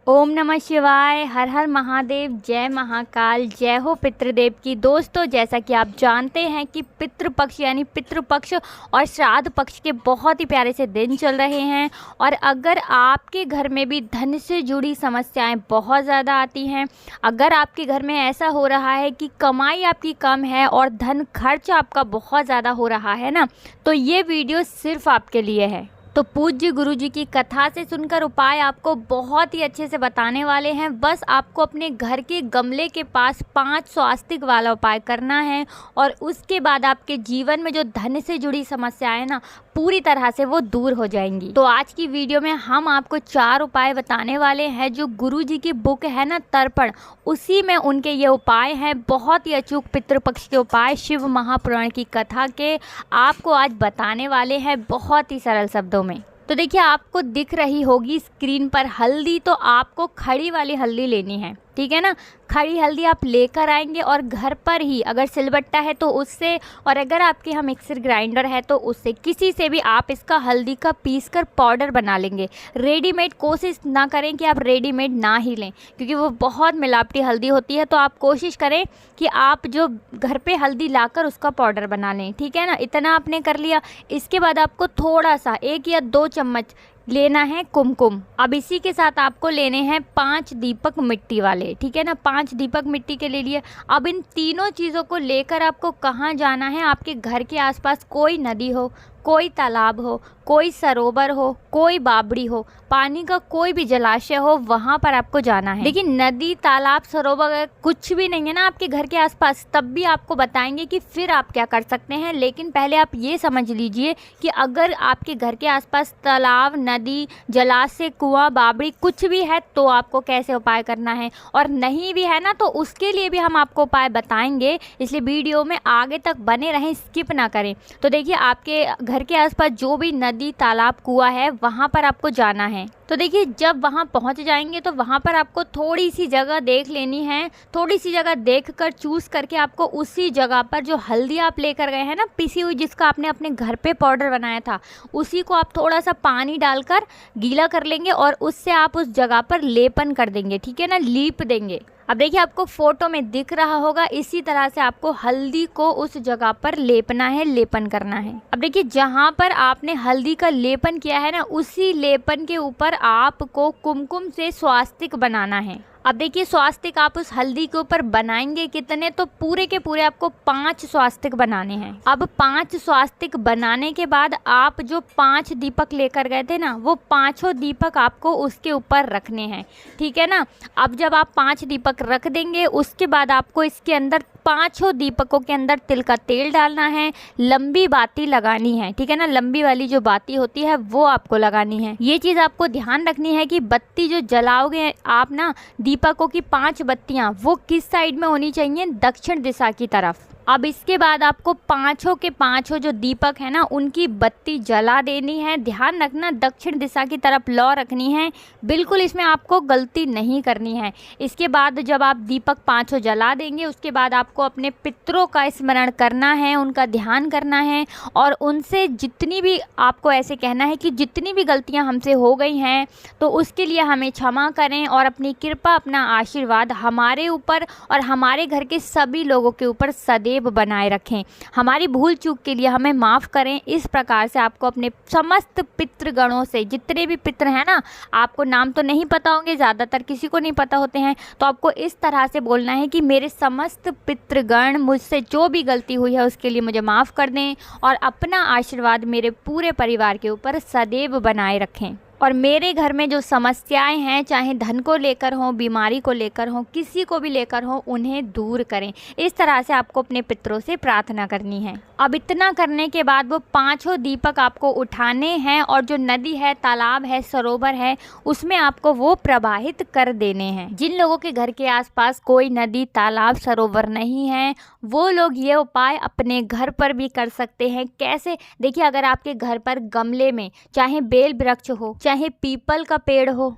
ओम नमः शिवाय। हर हर महादेव। जय महाकाल। जय हो पितृदेव की। दोस्तों, जैसा कि आप जानते हैं कि पितृपक्ष यानी पितृपक्ष और श्राद्ध पक्ष के बहुत ही प्यारे से दिन चल रहे हैं। और अगर आपके घर में भी धन से जुड़ी समस्याएं बहुत ज़्यादा आती हैं, अगर आपके घर में ऐसा हो रहा है कि कमाई आपकी कम है और धन खर्च आपका बहुत ज़्यादा हो रहा है ना, तो ये वीडियो सिर्फ आपके लिए है। तो पूज्य गुरु जी की कथा से सुनकर उपाय आपको बहुत ही अच्छे से बताने वाले हैं। बस आपको अपने घर के गमले के पास 5 स्वास्तिक वाला उपाय करना है और उसके बाद आपके जीवन में जो धन से जुड़ी समस्याएं ना, पूरी तरह से वो दूर हो जाएंगी। तो आज की वीडियो में हम आपको 4 उपाय बताने वाले हैं जो गुरु जी की बुक है ना तर्पण, उसी में उनके ये उपाय हैं। बहुत ही अचूक पितृपक्ष के उपाय शिव महापुराण की कथा के आपको आज बताने वाले हैं बहुत ही सरल शब्दों में। तो देखिए, आपको दिख रही होगी स्क्रीन पर हल्दी, तो आपको खड़ी वाली हल्दी लेनी है, ठीक है ना। खड़ी हल्दी आप लेकर आएंगे और घर पर ही, अगर सिलबट्टा है तो उससे, और अगर आपके यहाँ मिक्सर ग्राइंडर है तो उससे, किसी से भी आप इसका हल्दी का पीस कर पाउडर बना लेंगे। रेडीमेड कोशिश ना करें कि आप रेडीमेड ना ही लें, क्योंकि वो बहुत मिलावटी हल्दी होती है। तो आप कोशिश करें कि आप जो घर पे हल्दी लाकर उसका पाउडर बना लें, ठीक है ना। इतना आपने कर लिया। इसके बाद आपको थोड़ा सा 1 या 2 चम्मच लेना है कुमकुम। अब इसी के साथ आपको लेने हैं 5 दीपक मिट्टी वाले, ठीक है ना। 5 दीपक मिट्टी के ले लिए। अब इन तीनों चीज़ों को लेकर आपको कहाँ जाना है? आपके घर के आसपास कोई नदी हो, कोई तालाब हो, कोई सरोवर हो, कोई बावड़ी हो, पानी का कोई भी जलाशय हो, वहाँ पर आपको जाना है। लेकिन नदी, तालाब, सरोवर कुछ भी नहीं है ना आपके घर के आसपास, तब भी आपको बताएंगे कि फिर आप क्या कर सकते हैं। लेकिन पहले आप ये समझ लीजिए कि अगर आपके घर के आसपास तालाब, नदी, जलाशय, कुआं, बावड़ी कुछ भी है तो आपको कैसे उपाय करना है, और नहीं भी है ना तो उसके लिए भी हम आपको उपाय बताएंगे। इसलिए वीडियो में आगे तक बने रहें, स्किप ना करें। तो देखिए, आपके घर के आसपास जो भी नदी, तालाब, कुआं है, वहाँ पर आपको जाना है। तो देखिए, जब वहाँ पहुँच जाएंगे तो वहाँ पर आपको थोड़ी सी जगह देख लेनी है। थोड़ी सी जगह देखकर चूज़ करके आपको उसी जगह पर जो हल्दी आप लेकर गए हैं ना पिसी हुई, जिसका आपने अपने घर पे पाउडर बनाया था, उसी को आप थोड़ा सा पानी डालकर गीला कर लेंगे और उससे आप उस जगह पर लेपन कर देंगे, ठीक है ना, लीप देंगे। अब देखिए, आपको फोटो में दिख रहा होगा, इसी तरह से आपको हल्दी को उस जगह पर लेपना है, लेपन करना है। अब देखिए, जहाँ पर आपने हल्दी का लेपन किया है ना, उसी लेपन के ऊपर आपको कुमकुम से स्वास्तिक बनाना है। अब देखिए, स्वास्तिक आप उस हल्दी के ऊपर बनाएंगे कितने, तो पूरे के पूरे आपको 5 स्वास्तिक बनाने हैं। अब 5 स्वास्तिक बनाने के बाद आप जो 5 दीपक लेकर गए थे ना, वो 5 दीपक आपको उसके ऊपर रखने हैं, ठीक है ना। अब जब आप 5 दीपक रख देंगे, उसके बाद आपको इसके अंदर 5 दीपकों के अंदर तिल का तेल डालना है, लंबी बाती लगानी है, ठीक है ना। लंबी वाली जो बाती होती है वो आपको लगानी है। ये चीज़ आपको ध्यान रखनी है कि बत्ती जो जलाओगे आप ना, दीपकों की 5 बत्तियां वो किस साइड में होनी चाहिए? दक्षिण दिशा की तरफ। अब इसके बाद आपको 5 के 5 जो दीपक है ना, उनकी बत्ती जला देनी है। ध्यान रखना, दक्षिण दिशा की तरफ लौ रखनी है, बिल्कुल इसमें आपको गलती नहीं करनी है। इसके बाद जब आप दीपक 5 जला देंगे, उसके बाद आपको अपने पितरों का स्मरण करना है, उनका ध्यान करना है, और उनसे जितनी भी, आपको ऐसे कहना है कि जितनी भी गलतियां हमसे हो गई हैं तो उसके लिए हमें क्षमा करें, और अपनी कृपा, अपना आशीर्वाद हमारे ऊपर और हमारे घर के सभी लोगों के ऊपर सदैव बनाए रखें। हमारी भूल चूक के लिए हमें माफ़ करें। इस प्रकार से आपको अपने समस्त पितृगणों से, जितने भी पितृ हैं ना, आपको नाम तो नहीं पता होंगे, ज़्यादातर किसी को नहीं पता होते हैं, तो आपको इस तरह से बोलना है कि मेरे समस्त पितृगण, मुझसे जो भी गलती हुई है उसके लिए मुझे माफ़ कर दें, और अपना आशीर्वाद मेरे पूरे परिवार के ऊपर सदैव बनाए रखें। और मेरे घर में जो समस्याएं हैं, चाहे धन को लेकर हो, बीमारी को लेकर हो, किसी को भी लेकर हो, उन्हें दूर करें। इस तरह से आपको अपने पितरों से प्रार्थना करनी है। अब इतना करने के बाद वो 5 दीपक आपको उठाने हैं और जो नदी है, तालाब है, सरोवर है, उसमें आपको वो प्रवाहित कर देने हैं। जिन लोगों के घर के आसपास कोई नदी, तालाब, सरोवर नहीं है, वो लोग ये उपाय अपने घर पर भी कर सकते हैं। कैसे? देखिए, अगर आपके घर पर गमले में चाहे बेल वृक्ष हो, चाहे पीपल का पेड़ हो,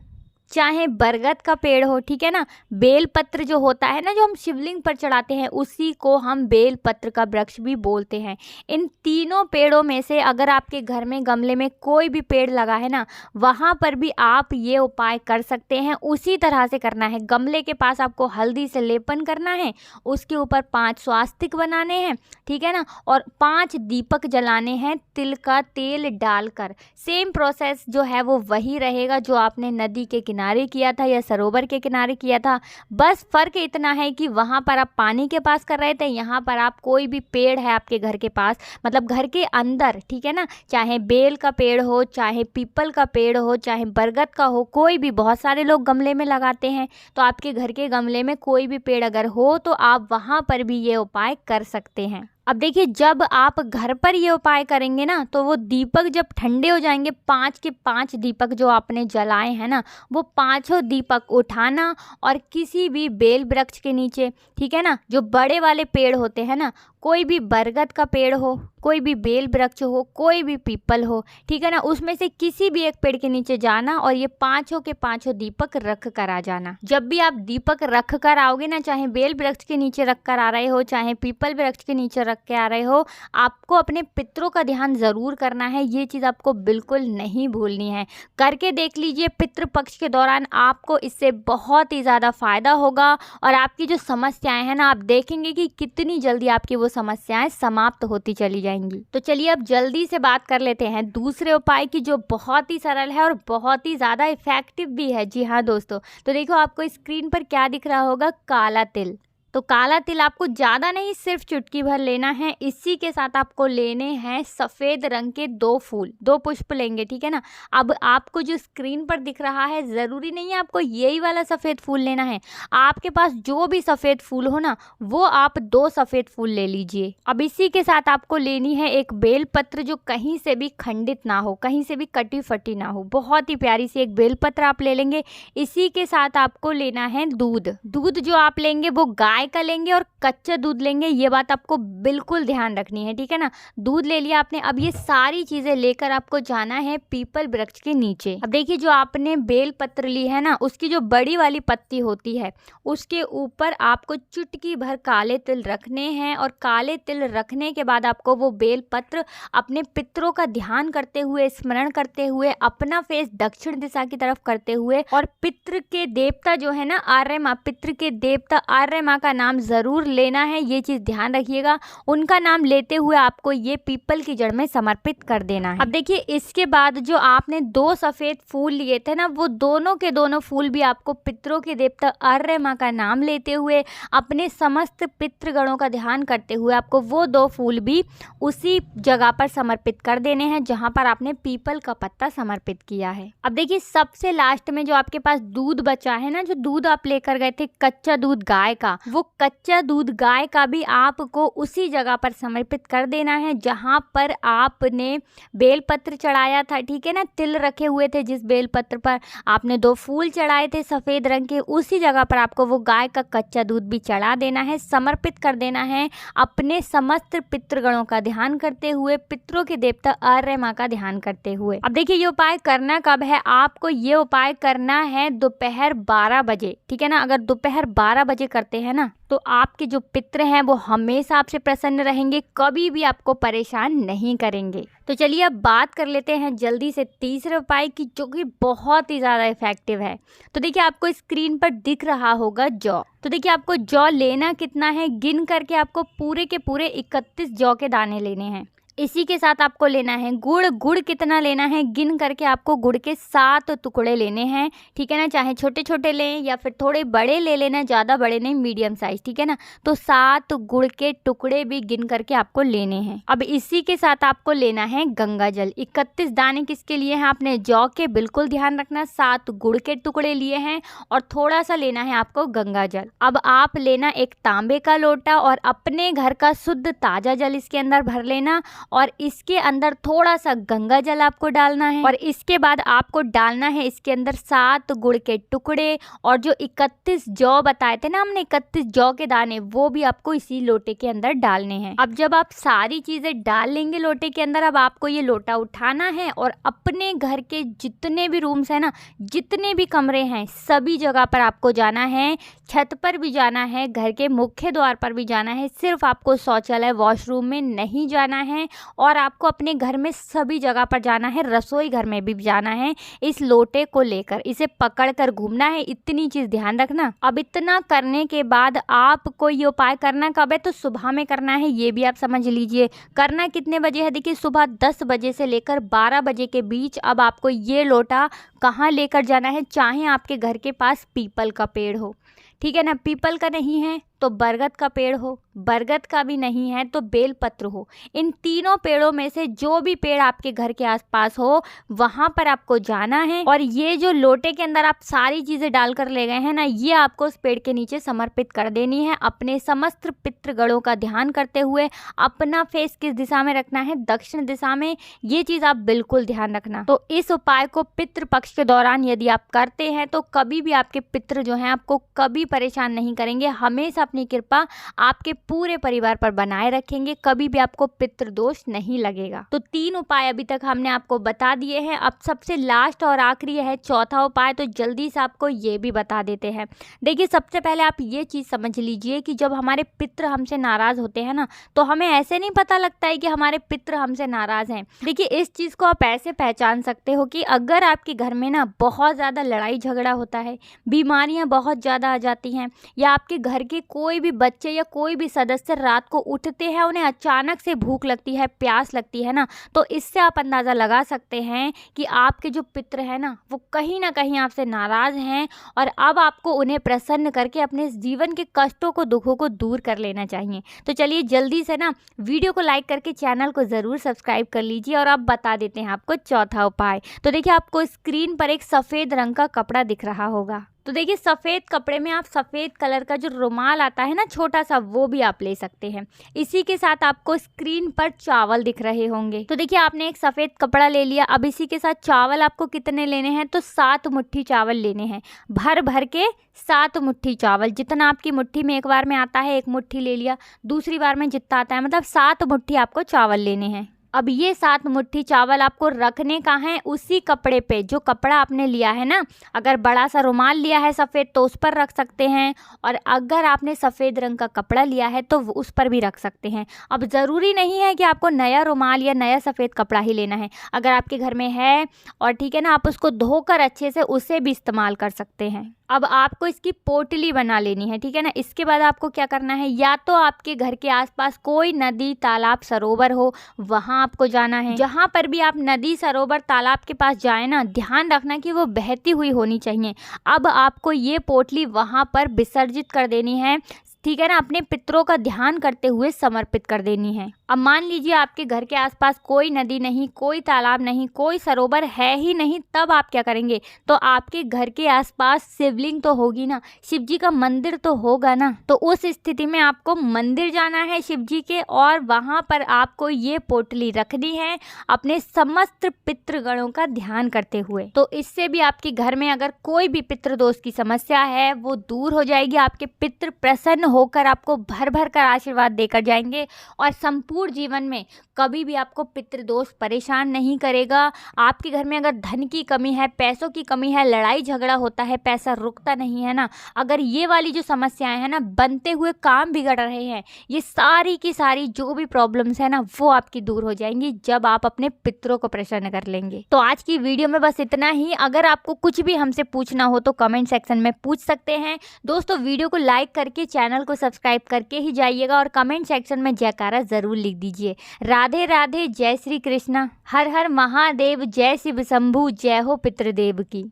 चाहे बरगद का पेड़ हो, ठीक है ना, बेल पत्र जो होता है ना, जो हम शिवलिंग पर चढ़ाते हैं, उसी को हम बेल पत्र का वृक्ष भी बोलते हैं। इन तीनों पेड़ों में से अगर आपके घर में गमले में कोई भी पेड़ लगा है ना, वहाँ पर भी आप ये उपाय कर सकते हैं। उसी तरह से करना है। गमले के पास आपको हल्दी से लेपन करना है, उसके ऊपर 5 स्वास्तिक बनाने हैं, ठीक है ना, और 5 दीपक जलाने हैं तिल का तेल डालकर। सेम प्रोसेस जो है वो वही रहेगा जो आपने नदी के किनारे किया था या सरोवर के किनारे किया था। बस फ़र्क इतना है कि वहाँ पर आप पानी के पास कर रहे थे, यहाँ पर आप कोई भी पेड़ है आपके घर के पास, मतलब घर के अंदर, ठीक है ना, चाहे बेल का पेड़ हो, चाहे पीपल का पेड़ हो, चाहे बरगद का हो, कोई भी, बहुत सारे लोग गमले में लगाते हैं, तो आपके घर के गमले में कोई भी पेड़ अगर हो तो आप वहाँ पर भी ये उपाय कर सकते हैं। अब देखिए, जब आप घर पर ये उपाय करेंगे ना, तो वो दीपक जब ठंडे हो जाएंगे, 5 के 5 दीपक जो आपने जलाए हैं ना, वो 5 दीपक उठाना और किसी भी बेल वृक्ष के नीचे, ठीक है ना, जो बड़े वाले पेड़ होते हैं ना, कोई भी बरगद का पेड़ हो, कोई भी बेल वृक्ष हो, कोई भी पीपल हो, ठीक है ना, उसमें से किसी भी एक पेड़ के नीचे जाना और ये 5 के 5 दीपक रख कर आ जाना। जब भी आप दीपक रख कर आओगे ना, चाहे बेल वृक्ष के नीचे रख कर आ रहे हो, चाहे पीपल वृक्ष के नीचे रख के आ रहे हो, आपको अपने पितरों का ध्यान ज़रूर करना है। ये चीज़ आपको बिल्कुल नहीं भूलनी है। करके देख लीजिए, पितृपक्ष के दौरान आपको इससे बहुत ही ज़्यादा फ़ायदा होगा और आपकी जो समस्याएं हैं ना, आप देखेंगे कि कितनी जल्दी आपकी वो समस्याएं समाप्त होती चली जाएंगी। तो चलिए अब जल्दी से बात कर लेते हैं दूसरे उपाय की, जो बहुत ही सरल है और बहुत ही ज़्यादा इफेक्टिव भी है। जी हाँ दोस्तों, तो देखो आपको स्क्रीन पर क्या दिख रहा होगा, काला तिल। तो काला तिल आपको ज़्यादा नहीं, सिर्फ चुटकी भर लेना है। इसी के साथ आपको लेने हैं सफ़ेद रंग के 2 फूल, 2 पुष्प लेंगे, ठीक है ना। अब आपको जो स्क्रीन पर दिख रहा है, ज़रूरी नहीं है आपको यही वाला सफ़ेद फूल लेना है। आपके पास जो भी सफ़ेद फूल हो ना, वो आप 2 सफ़ेद फूल ले लीजिए। अब इसी के साथ आपको लेनी है एक बेल पत्र, जो कहीं से भी खंडित ना हो, कहीं से भी कटी फटी ना हो, बहुत ही प्यारी सी एक बेल पत्र आप ले लेंगे। इसी के साथ आपको लेना है दूध। दूध जो आप लेंगे वो गाय का लेंगे और कच्चा दूध लेंगे, ये बात आपको बिल्कुल ध्यान रखनी है, ठीक है ना। दूध ले लिया आपने। अब ये सारी चीजें लेकर आपको जाना है पीपल वृक्ष के नीचे। अब देखिए, जो आपने बेल पत्र ली है ना, उसकी जो बड़ी वाली पत्ती होती है, उसके ऊपर आपको चुटकी भर काले तिल रखने हैं और काले तिल रखने के बाद आपको वो बेल पत्र अपने पितरों का ध्यान करते हुए, स्मरण करते हुए, अपना फेस दक्षिण दिशा की तरफ करते हुए, और पितृ के देवता जो है ना, आर्य माँ, पितृ के देवता आर्य माँ का नाम जरूर लेना है, ये चीज ध्यान रखिएगा। उनका नाम लेते हुए आपको ये पीपल की जड़ में समर्पित कर देना है। अब देखिए, इसके बाद जो आपने 2 सफेद फूल लिए थे ना, वो दोनों के दोनों फूल भी आपको पितरों के देवता आर्य माँ का नाम लेते हुए, अपने समस्त पितृगणों का ध्यान करते हुए, आपको वो 2 फूल भी उसी जगह पर समर्पित कर देने हैं जहां पर आपने पीपल का पत्ता समर्पित किया है। अब देखिए, सबसे लास्ट में जो आपके पास दूध बचा है ना, जो दूध आप लेकर गए थे, कच्चा दूध गाय का, वो कच्चा दूध गाय का भी आपको उसी जगह पर समर्पित कर देना है जहां पर आपने बेलपत्र चढ़ाया था, ठीक है ना। तिल रखे हुए थे जिस बेलपत्र पर आपने 2 फूल चढ़ाए थे सफ़ेद रंग के, उसी जगह पर आपको वो गाय का कच्चा दूध भी चढ़ा देना है, समर्पित कर देना है, अपने समस्त पितृगणों का ध्यान करते हुए, पितरों के देवता आर्य माँ का ध्यान करते हुए। अब देखिए, ये उपाय करना कब है, आपको ये उपाय करना है दोपहर 12 बजे, ठीक है ना। अगर दोपहर 12 बजे करते हैं ना, तो आपके जो पितृ हैं वो हमेशा आपसे प्रसन्न रहेंगे, कभी भी आपको परेशान नहीं करेंगे। तो चलिए अब बात कर लेते हैं जल्दी से तीसरे उपाय की, जो कि बहुत ही ज़्यादा इफेक्टिव है। तो देखिए, आपको स्क्रीन पर दिख रहा होगा जौ। तो देखिए, आपको जौ लेना कितना है, गिन करके आपको पूरे के पूरे 31 जौ के दाने लेने हैं। इसी के साथ आपको लेना है गुड़। गुड़ कितना लेना है, गिन करके आपको गुड़ के 7 टुकड़े लेने हैं, ठीक है ना। चाहे छोटे छोटे लें या फिर थोड़े बड़े ले लेना, ज़्यादा बड़े नहीं, मीडियम साइज, ठीक है ना। तो 7 गुड़ के टुकड़े भी गिन करके आपको लेने हैं। अब इसी के साथ आपको लेना है गंगा जल। 31 दाने किसके लिए हैं, आपने जौ के, बिल्कुल ध्यान रखना। 7 गुड़ के टुकड़े लिए हैं और थोड़ा सा लेना है आपको गंगा जल। अब आप लेना एक तांबे का लोटा और अपने घर का शुद्ध ताज़ा जल इसके अंदर भर लेना और इसके अंदर थोड़ा सा गंगा जल आपको डालना है और इसके बाद आपको डालना है इसके अंदर 7 गुड़ के टुकड़े और जो 31 जौ बताए थे ना हमने, 31 जौ के दाने, वो भी आपको इसी लोटे के अंदर डालने हैं। अब जब आप सारी चीजें डाल लेंगे लोटे के अंदर, अब आपको ये लोटा उठाना है और अपने घर के जितने भी रूम्स है ना, जितने भी कमरे हैं, सभी जगह पर आपको जाना है। छत पर भी जाना है, घर के मुख्य द्वार पर भी जाना है, सिर्फ आपको शौचालय वॉशरूम में नहीं जाना है और आपको अपने घर में सभी जगह पर जाना है, रसोई घर में भी जाना है। इस लोटे को लेकर इसे पकड़ कर घूमना है, इतनी चीज ध्यान रखना। अब इतना करने के बाद आपको ये उपाय करना कब है, तो सुबह में करना है, ये भी आप समझ लीजिए। करना कितने बजे है, देखिए सुबह 10 बजे से लेकर 12 बजे के बीच। अब आपको ये लोटा कहाँ लेकर जाना है, चाहे आपके घर के पास पीपल का पेड़ हो, ठीक है ना, पीपल का नहीं है तो बरगद का पेड़ हो, बरगद का भी नहीं है तो बेलपत्र हो, इन तीनों पेड़ों में से जो भी पेड़ आपके घर के आसपास हो वहां पर आपको जाना है और ये जो लोटे के अंदर आप सारी चीजें डालकर ले गए हैं ना, ये आपको उस पेड़ के नीचे समर्पित कर देनी है, अपने समस्त पितृगणों का ध्यान करते हुए। अपना फेस किस दिशा में रखना है, दक्षिण दिशा में, ये चीज आप बिल्कुल ध्यान रखना। तो इस उपाय को पितृ पक्ष के दौरान यदि आप करते हैं तो कभी भी आपके पितृ जो हैं आपको कभी परेशान नहीं करेंगे, हमेशा अपनी कृपा आपके पूरे परिवार पर बनाए रखेंगे, कभी भी आपको पितृ दोष नहीं लगेगा। तो 3 उपाय अभी तक हमने आपको बता दिए हैं। अब सबसे लास्ट और आखिरी है चौथा उपाय, तो जल्दी से आपको ये भी बता देते हैं। देखिए सबसे पहले आप ये चीज समझ लीजिए कि जब हमारे पितृ हमसे नाराज होते हैं ना, तो हमें ऐसे नहीं पता लगता है कि हमारे पितृ हमसे नाराज हैं। देखिए इस चीज को आप ऐसे पहचान सकते हो कि अगर आपके घर में ना बहुत ज्यादा लड़ाई झगड़ा होता है, बीमारियां बहुत ज्यादा आ जाती हैं, या आपके घर के कोई भी बच्चे या कोई भी सदस्य रात को उठते हैं, उन्हें अचानक से भूख लगती है, प्यास लगती है ना, तो इससे आप अंदाज़ा लगा सकते हैं कि आपके जो पितृ हैं ना वो कहीं ना कहीं आपसे नाराज़ हैं और अब आपको उन्हें प्रसन्न करके अपने जीवन के कष्टों को, दुखों को दूर कर लेना चाहिए। तो चलिए जल्दी से ना वीडियो को लाइक करके चैनल को ज़रूर सब्सक्राइब कर लीजिए और अब बता देते हैं आपको चौथा उपाय। तो देखिए आपको स्क्रीन पर एक सफ़ेद रंग का कपड़ा दिख रहा होगा, तो देखिए सफ़ेद कपड़े में आप सफ़ेद कलर का जो रुमाल आता है ना छोटा सा, वो भी आप ले सकते हैं। इसी के साथ आपको स्क्रीन पर चावल दिख रहे होंगे, तो देखिए आपने एक सफ़ेद कपड़ा ले लिया। अब इसी के साथ चावल आपको कितने लेने हैं, तो 7 मुट्ठी चावल लेने हैं, भर भर के 7 मुट्ठी चावल। जितना आपकी मुट्ठी में एक बार में आता है, 1 मुट्ठी ले लिया, दूसरी बार में जितना आता है, मतलब 7 मुट्ठी आपको चावल लेने हैं। अब ये 7 मुट्ठी चावल आपको रखने का है उसी कपड़े पे, जो कपड़ा आपने लिया है ना। अगर बड़ा सा रुमाल लिया है सफ़ेद तो उस पर रख सकते हैं, और अगर आपने सफ़ेद रंग का कपड़ा लिया है तो उस पर भी रख सकते हैं। अब ज़रूरी नहीं है कि आपको नया रुमाल या नया सफ़ेद कपड़ा ही लेना है, अगर आपके घर में है और ठीक है ना, आप उसको धोकर अच्छे से उसे भी इस्तेमाल कर सकते हैं। अब आपको इसकी पोटली बना लेनी है, ठीक है ना। इसके बाद आपको क्या करना है, या तो आपके घर के आसपास कोई नदी, तालाब, सरोवर हो, वहाँ आपको जाना है। जहाँ पर भी आप नदी, सरोवर, तालाब के पास जाए ना, ध्यान रखना कि वो बहती हुई होनी चाहिए। अब आपको ये पोटली वहाँ पर विसर्जित कर देनी है, ठीक है ना, अपने पितरों का ध्यान करते हुए समर्पित कर देनी है। अब मान लीजिए आपके घर के आसपास कोई नदी नहीं, कोई तालाब नहीं, कोई सरोवर है ही नहीं, तब आप क्या करेंगे, तो आपके घर के आसपास शिवलिंग तो होगी ना, शिव जी का मंदिर तो होगा ना। तो उस स्थिति में आपको मंदिर जाना है शिव जी के, और वहाँ पर आपको ये पोटली रखनी है अपने समस्त पितृगणों का ध्यान करते हुए। तो इससे भी आपके घर में अगर कोई भी पितृदोष की समस्या है वो दूर हो जाएगी। आपके पितृ प्रसन्न होकर आपको भर भर कर आशीर्वाद देकर जाएंगे और संपूर्ण जीवन में कभी भी आपको पितृदोष परेशान नहीं करेगा। आपके घर में अगर धन की कमी है, पैसों की कमी है, लड़ाई झगड़ा होता है, पैसा रुकता नहीं है ना, अगर ये वाली जो समस्याएं हैं ना, बनते हुए काम बिगड़ रहे हैं, ये सारी की सारी जो भी प्रॉब्लम्स है ना, वो आपकी दूर हो जाएंगी जब आप अपने पितरों को प्रसन्न कर लेंगे। तो आज की वीडियो में बस इतना ही। अगर आपको कुछ भी हमसे पूछना हो तो कमेंट सेक्शन में पूछ सकते हैं। दोस्तों वीडियो को लाइक करके चैनल को सब्सक्राइब करके ही जाइएगा और कमेंट सेक्शन में जयकारा जरूर लिख दीजिए। राधे राधे, जय श्री कृष्णा, हर हर महादेव, जय शिव शंभू, जय हो पितृदेव की।